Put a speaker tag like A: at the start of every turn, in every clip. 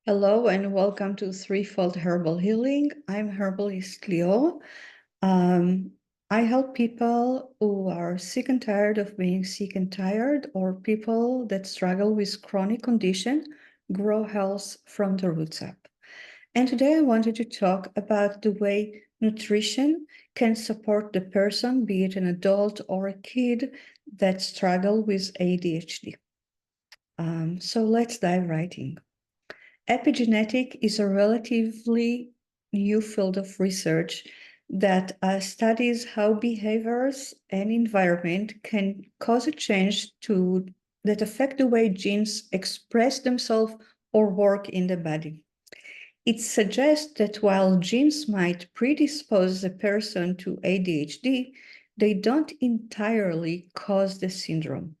A: Hello and welcome to Threefold Herbal Healing. I'm herbalist Leo. Um, I help people who are sick and tired of being sick and tired, or people that struggle with chronic condition, grow health from the roots up. And today I wanted to talk about the way nutrition can support the person, be it an adult or a kid, that struggle with ADHD. So let's dive right in. Epigenetic is a relatively new field of research that studies how behaviors and environment can cause a change that affect the way genes express themselves or work in the body. It suggests that while genes might predispose a person to ADHD, they don't entirely cause the syndrome.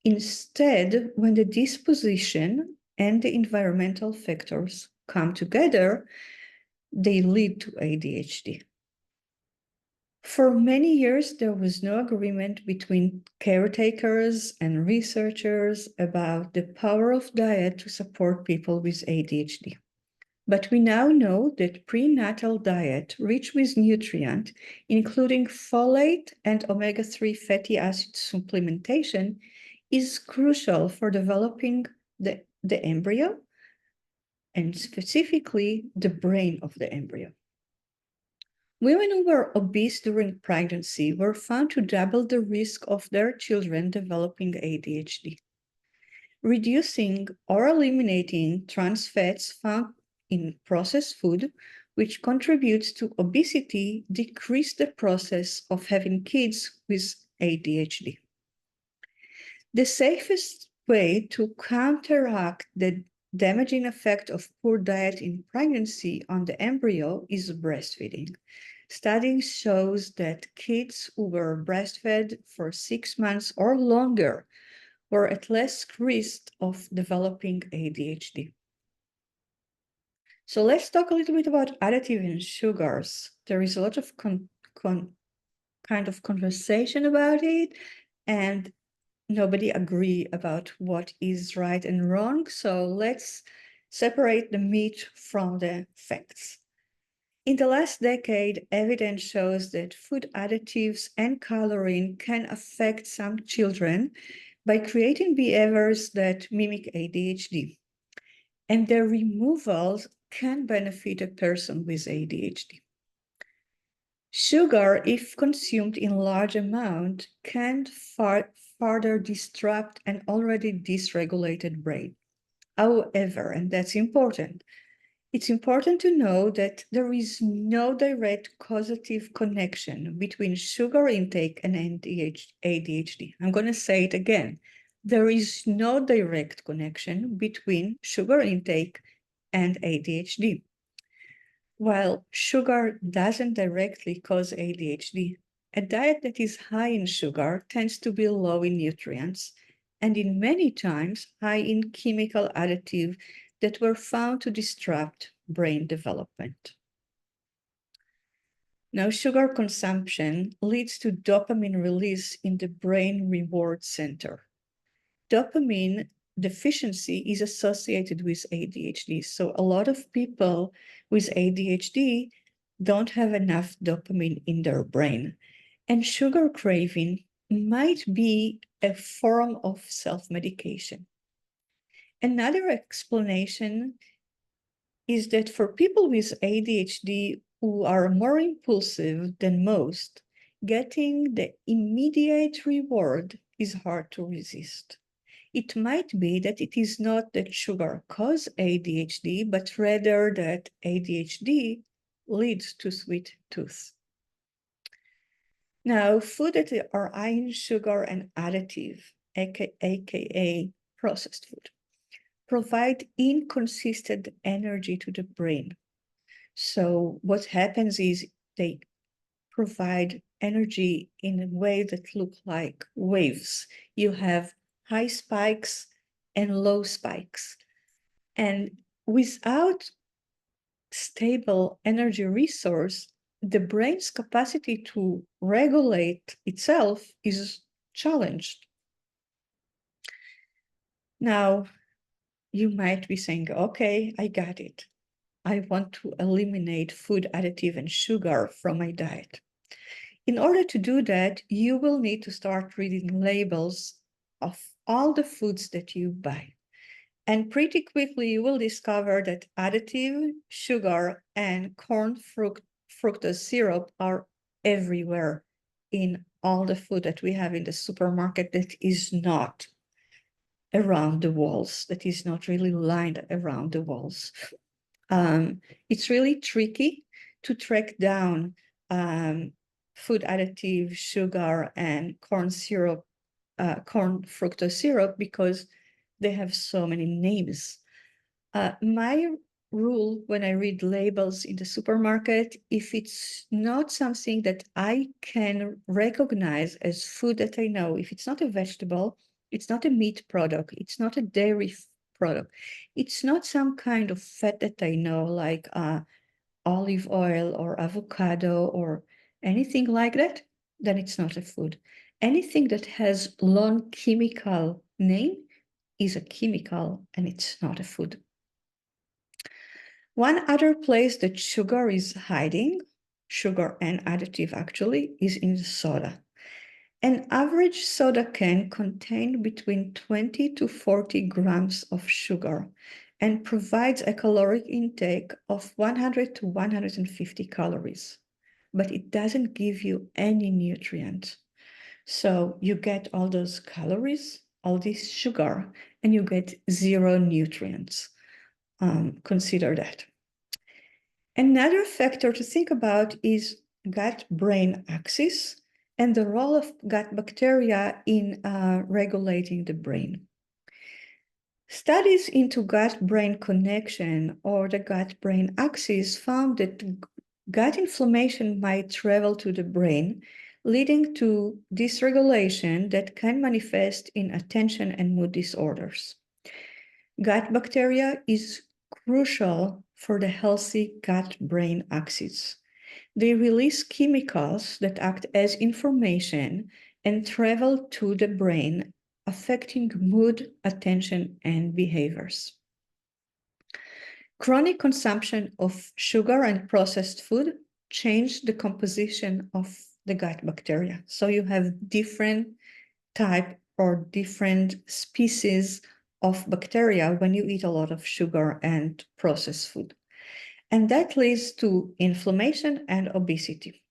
A: Instead, when the disposition and the environmental factors come together, they lead to ADHD. For many years, there was no agreement between caretakers and researchers about the power of diet to support people with ADHD. But we now know that prenatal diet rich with nutrients, including folate and omega-3 fatty acid supplementation, is crucial for developing the embryo and specifically the brain of the embryo. Women who were obese during pregnancy were found to double the risk of their children developing ADHD. Reducing or eliminating trans fats found in processed food, which contributes to obesity, decrease the process of having kids with ADHD. The safest way to counteract the damaging effect of poor diet in pregnancy on the embryo is breastfeeding. Studies shows that kids who were breastfed for 6 months or longer were at less risk of developing ADHD. So let's talk a little bit about additives and sugars. There is a lot of kind of conversation about it, and nobody agree about what is right and wrong. So let's separate the myth from the facts. In the last decade, evidence shows that food additives and coloring can affect some children by creating behaviors that mimic ADHD. And their removal can benefit a person with ADHD. Sugar, if consumed in large amount, can further disrupt an already dysregulated brain. However, and that's important, it's important to know that there is no direct causative connection between sugar intake and ADHD. I'm going to say it again. There is no direct connection between sugar intake and ADHD. While sugar doesn't directly cause ADHD, a diet that is high in sugar tends to be low in nutrients and in many times high in chemical additives that were found to disrupt brain development. Now, sugar consumption leads to dopamine release in the brain reward center. Dopamine deficiency is associated with ADHD. So a lot of people with ADHD don't have enough dopamine in their brain. And sugar craving might be a form of self-medication. Another explanation is that for people with ADHD who are more impulsive than most, getting the immediate reward is hard to resist. It might be that it is not that sugar causes ADHD, but rather that ADHD leads to sweet tooth. Now, food that are high in sugar and additive, aka processed food, provide inconsistent energy to the brain. So what happens is they provide energy in a way that look like waves. You have high spikes and low spikes. And without stable energy resource, the brain's capacity to regulate itself is challenged. Now, you might be saying, okay, I got it. I want to eliminate food additive and sugar from my diet. In order to do that, you will need to start reading labels of all the foods that you buy. And pretty quickly, you will discover that additive, sugar, and fructose syrup are everywhere in all the food that we have in the supermarket that is not around the walls, that is not really lined around the walls. It's really tricky to track down food additive, sugar, and corn syrup, corn fructose syrup, because they have so many names. My rule when I read labels in the supermarket, if it's not something that I can recognize as food that I know, if it's not a vegetable, it's not a meat product, it's not a dairy product, it's not some kind of fat that I know, like olive oil or avocado or anything like that, then it's not a food. Anything that has long chemical name is a chemical and it's not a food. One other place that sugar is hiding, sugar and additive actually, is in soda. An average soda can contain between 20 to 40 grams of sugar and provides a caloric intake of 100 to 150 calories, but it doesn't give you any nutrient. So you get all those calories, all this sugar, and you get zero nutrients. Consider that. Another factor to think about is gut-brain axis and the role of gut bacteria in regulating the brain. Studies into gut-brain connection or the gut-brain axis found that gut inflammation might travel to the brain, leading to dysregulation that can manifest in attention and mood disorders. Gut bacteria is crucial for the healthy gut-brain axis. They release chemicals that act as information and travel to the brain, affecting mood, attention, and behaviors. Chronic consumption of sugar and processed food change the composition of the gut bacteria. So you have different type or different species of bacteria when you eat a lot of sugar and processed food. And that leads to inflammation and obesity.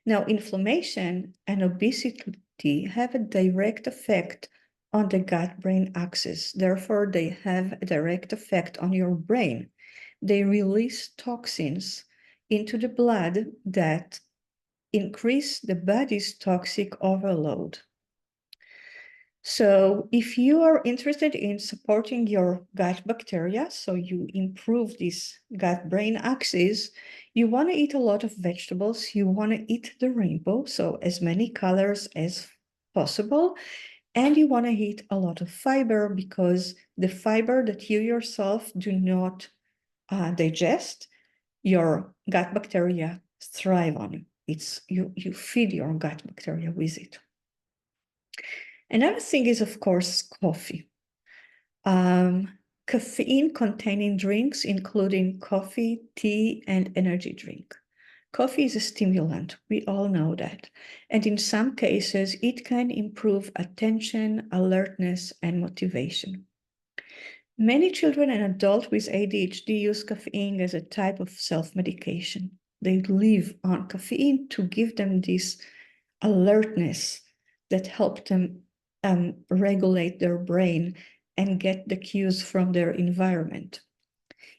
A: Now, inflammation and obesity have a direct effect on the gut-brain axis. Therefore, they have a direct effect on your brain. They release toxins into the blood that increase the body's toxic overload. So if you are interested in supporting your gut bacteria, so you improve this gut-brain axis, you want to eat a lot of vegetables, you want to eat the rainbow, so as many colors as possible, and you want to eat a lot of fiber, because the fiber that you yourself do not digest, your gut bacteria thrive on. You feed your gut bacteria with it. Another thing is, of course, coffee. Caffeine-containing drinks, including coffee, tea, and energy drink. Coffee is a stimulant, we all know that. And in some cases, it can improve attention, alertness, and motivation. Many children and adults with ADHD use caffeine as a type of self-medication. They live on caffeine to give them this alertness that helps them regulate their brain and get the cues from their environment.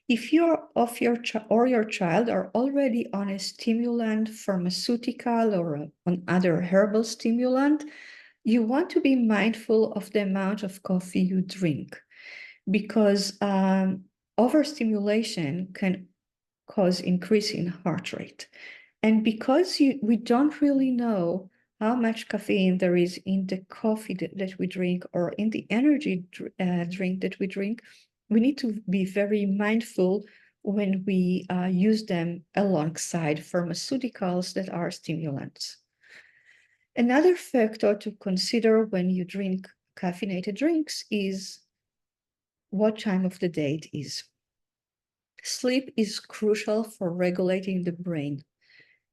A: If you or your child are already on a stimulant, pharmaceutical, or on other herbal stimulant, you want to be mindful of the amount of coffee you drink, because overstimulation can cause increase in heart rate. And because we don't really know how much caffeine there is in the coffee that we drink or in the energy drink that we drink, we need to be very mindful when we use them alongside pharmaceuticals that are stimulants. Another factor to consider when you drink caffeinated drinks is what time of the day it is. Sleep is crucial for regulating the brain.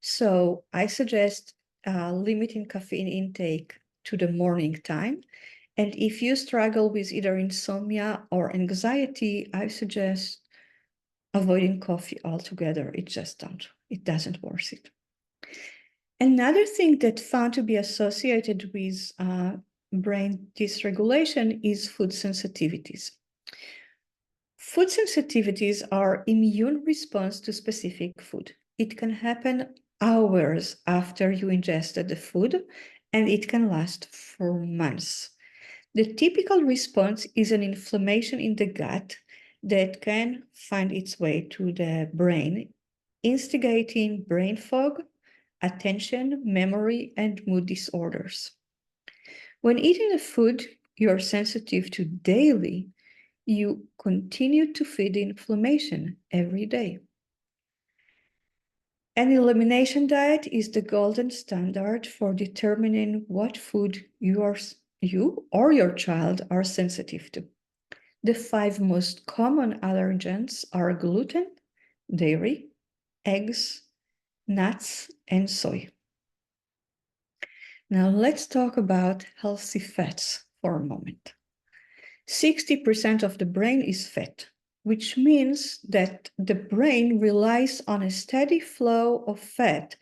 A: So I suggest limiting caffeine intake to the morning time. And if you struggle with either insomnia or anxiety, I suggest avoiding coffee altogether. It doesn't worth it. Another thing that found to be associated with brain dysregulation is food sensitivities. Food sensitivities are immune response to specific food. It can happen hours after you ingested the food, and it can last for months. The typical response is an inflammation in the gut that can find its way to the brain, instigating brain fog, attention, memory, and mood disorders. When eating a food you're sensitive to daily, you continue to feed inflammation every day. An elimination diet is the golden standard for determining what food you or your child are sensitive to. The 5 most common allergens are gluten, dairy, eggs, nuts, and soy. Now let's talk about healthy fats for a moment. 60% of the brain is fat, which means that the brain relies on a steady flow of fat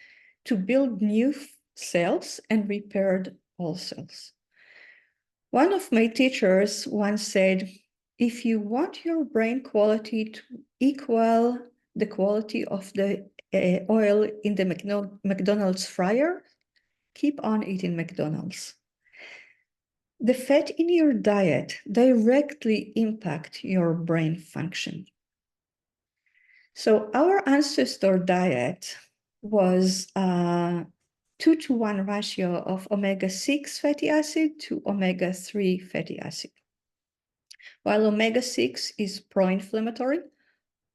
A: to build new cells and repair old cells. One of my teachers once said, if you want your brain quality to equal the quality of the oil in the McDonald's fryer, keep on eating McDonald's. The fat in your diet directly impact your brain function. So our ancestor diet was a 2-to-1 ratio of omega-6 fatty acid to omega-3 fatty acid. While omega-6 is pro-inflammatory,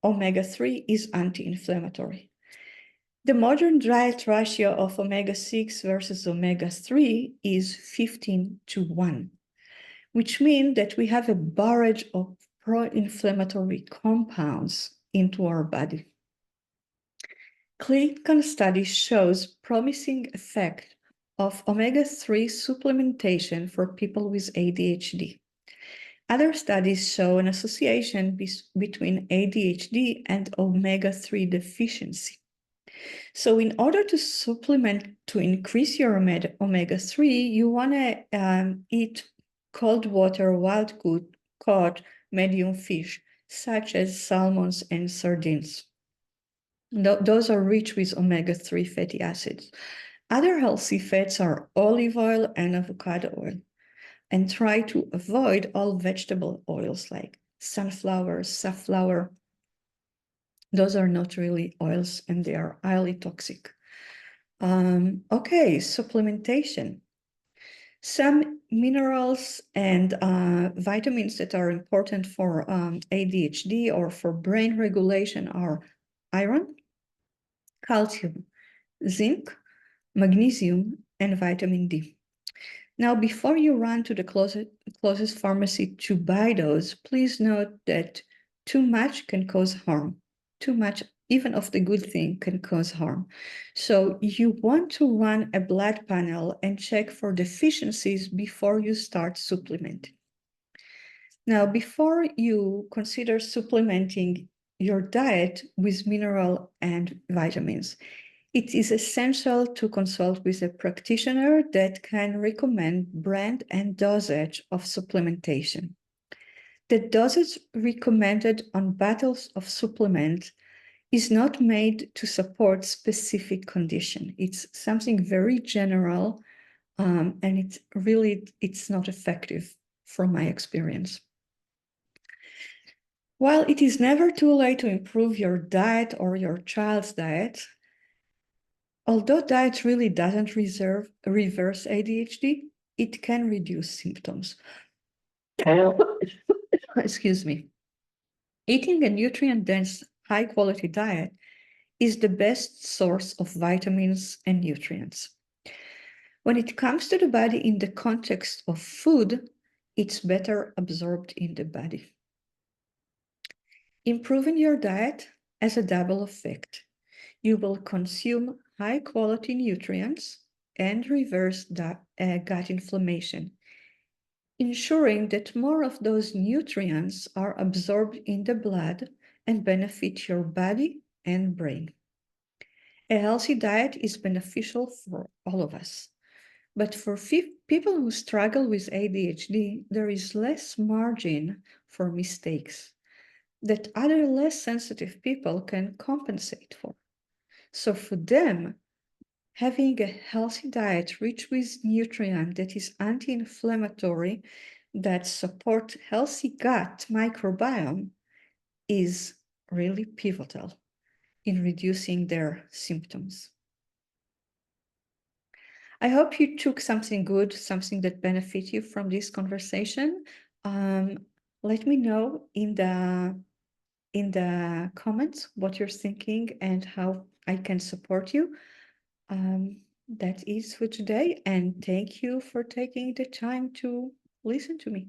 A: omega-3 is anti-inflammatory. The modern diet ratio of omega-6 versus omega-3 is 15-to-1. Which means that we have a barrage of pro-inflammatory compounds into our body. Clinical studies shows promising effect of omega-3 supplementation for people with ADHD. Other studies show an association between ADHD and omega-3 deficiency. So in order to supplement to increase your omega-3, you want to eat cold water, wild caught medium fish, such as salmons and sardines. Those are rich with omega-3 fatty acids. Other healthy fats are olive oil and avocado oil. And try to avoid all vegetable oils like sunflower, safflower. Those are not really oils and they are highly toxic. Okay, supplementation. Some minerals and vitamins that are important for ADHD or for brain regulation are iron, calcium, zinc, magnesium, and vitamin D. Now, before you run to the closest pharmacy to buy those, please note that too much can cause harm. Too much, even of the good thing, can cause harm. So you want to run a blood panel and check for deficiencies before you start supplementing. Now, before you consider supplementing your diet with mineral and vitamins, it is essential to consult with a practitioner that can recommend brand and dosage of supplementation. The dosage recommended on bottles of supplement is not made to support specific condition. It's something very general, and it's not effective from my experience. While it is never too late to improve your diet or your child's diet, although diet really doesn't reverse ADHD, it can reduce symptoms. Excuse me. Eating a nutrient-dense, high-quality diet is the best source of vitamins and nutrients. When it comes to the body in the context of food, it's better absorbed in the body. Improving your diet has a double effect. You will consume high-quality nutrients and reverse gut inflammation, ensuring that more of those nutrients are absorbed in the blood and benefit your body and brain. A healthy diet is beneficial for all of us. But for people who struggle with ADHD, there is less margin for mistakes that other less sensitive people can compensate for. So for them, having a healthy diet rich with nutrient that is anti-inflammatory, that support healthy gut microbiome is really pivotal in reducing their symptoms. I hope you took something good, something that benefit you from this conversation. Let me know in the comments what you're thinking and how I can support you. That is for today, and thank you for taking the time to listen to me.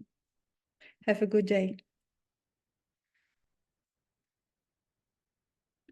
A: Have a good day.